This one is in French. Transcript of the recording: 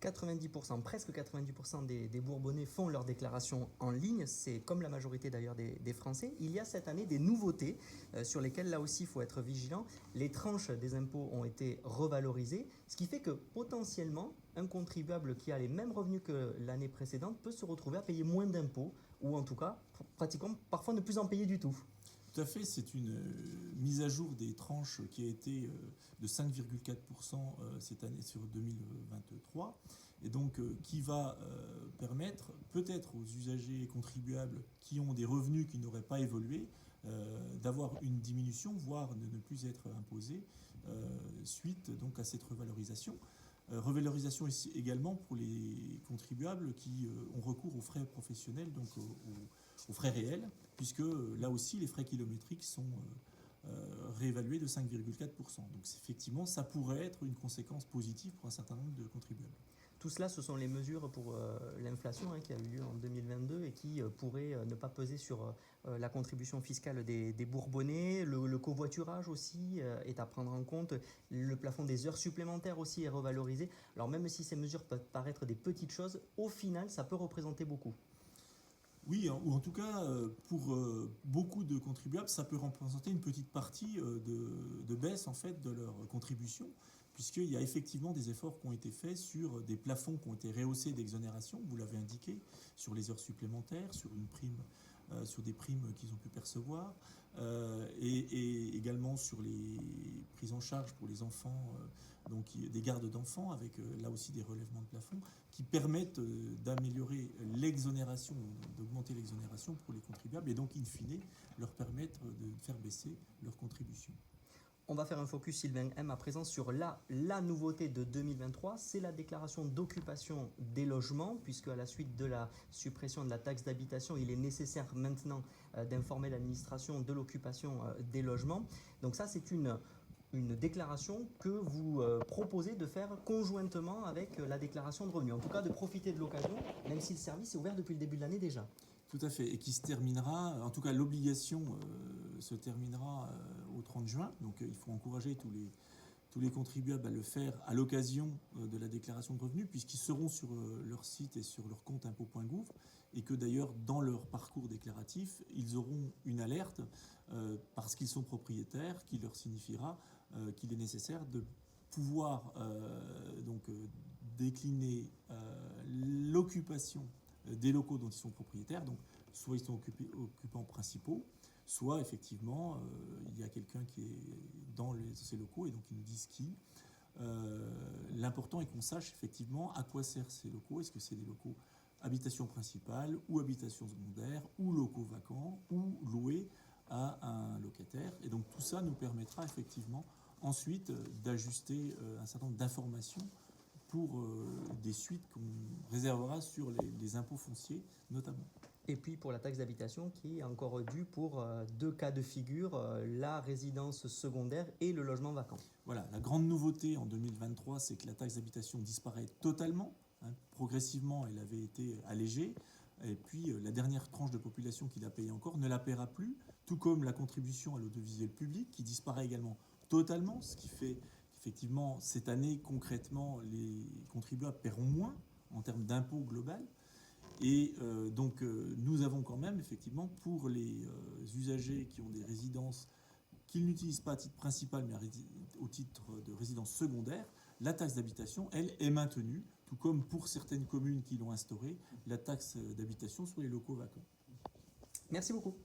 90%, presque 90% des Bourbonnais font leur déclaration en ligne. C'est comme la majorité d'ailleurs des Français. Il y a cette année des nouveautés sur lesquelles là aussi il faut être vigilant. Les tranches des impôts ont été revalorisées, ce qui fait que potentiellement un contribuable qui a les mêmes revenus que l'année précédente peut se retrouver à payer moins d'impôts ou en tout cas pratiquement parfois ne plus en payer du tout. Tout à fait, c'est une mise à jour des tranches qui a été de 5,4% cette année sur 2023 et donc qui va permettre peut-être aux usagers et contribuables qui ont des revenus qui n'auraient pas évolué d'avoir une diminution, voire de ne plus être imposés suite donc à cette revalorisation. Revalorisation également pour les contribuables qui ont recours aux frais professionnels, donc aux frais réels, puisque là aussi les frais kilométriques sont réévalués de 5,4%. Donc effectivement, ça pourrait être une conséquence positive pour un certain nombre de contribuables. Tout cela, ce sont les mesures pour l'inflation qui a eu lieu en 2022 et qui pourraient ne pas peser sur la contribution fiscale des Bourbonnais. Le covoiturage aussi est à prendre en compte. Le plafond des heures supplémentaires aussi est revalorisé. Alors même si ces mesures peuvent paraître des petites choses, au final, ça peut représenter beaucoup. Oui, ou en tout cas, pour beaucoup de contribuables, ça peut représenter une petite partie de baisse en fait de leur contribution, puisqu'il y a effectivement des efforts qui ont été faits sur des plafonds qui ont été rehaussés d'exonération, vous l'avez indiqué, sur les heures supplémentaires, sur une prime, sur des primes qu'ils ont pu percevoir, et également sur les prises en charge pour les enfants, donc des gardes d'enfants, avec là aussi des relèvements de plafond, qui permettent d'améliorer l'exonération, d'augmenter l'exonération pour les contribuables, et donc in fine leur permettre de faire baisser leur contribution. On va faire un focus, Sylvain M, à présent sur la nouveauté de 2023, c'est la déclaration d'occupation des logements, puisque à la suite de la suppression de la taxe d'habitation, il est nécessaire maintenant d'informer l'administration de l'occupation des logements. Donc ça, c'est une déclaration que vous proposez de faire conjointement avec la déclaration de revenus. En tout cas, de profiter de l'occasion, même si le service est ouvert depuis le début de l'année déjà. Tout à fait, et qui se terminera, en tout cas l'obligation se terminera au 30 juin, donc il faut encourager tous les contribuables à le faire à l'occasion de la déclaration de revenus, puisqu'ils seront sur leur site et sur leur compte impôts.gouv, et que d'ailleurs dans leur parcours déclaratif, ils auront une alerte parce qu'ils sont propriétaires, qui leur signifiera qu'il est nécessaire de pouvoir décliner l'occupation des locaux dont ils sont propriétaires, donc soit ils sont occupants principaux, soit effectivement il y a quelqu'un qui est dans ces locaux et donc ils nous disent qui. L'important est qu'on sache effectivement à quoi servent ces locaux. Est-ce que c'est des locaux habitation principale ou habitation secondaire ou locaux vacants ou loués à un locataire. Et donc tout ça nous permettra effectivement ensuite d'ajuster un certain nombre d'informations pour des suites qu'on réservera sur les impôts fonciers notamment. Et puis pour la taxe d'habitation qui est encore due pour deux cas de figure, la résidence secondaire et le logement vacant. Voilà, la grande nouveauté en 2023, c'est que la taxe d'habitation disparaît totalement. Progressivement, elle avait été allégée. Et puis la dernière tranche de population qui la payait encore ne la paiera plus, tout comme la contribution à l'audiovisuel public qui disparaît également totalement, ce qui fait effectivement, cette année, concrètement, les contribuables paieront moins en termes d'impôt global. Et donc, nous avons quand même, effectivement, pour les usagers qui ont des résidences qu'ils n'utilisent pas à titre principal, mais au titre de résidence secondaire, la taxe d'habitation, elle, est maintenue, tout comme pour certaines communes qui l'ont instaurée, la taxe d'habitation sur les locaux vacants. Merci beaucoup.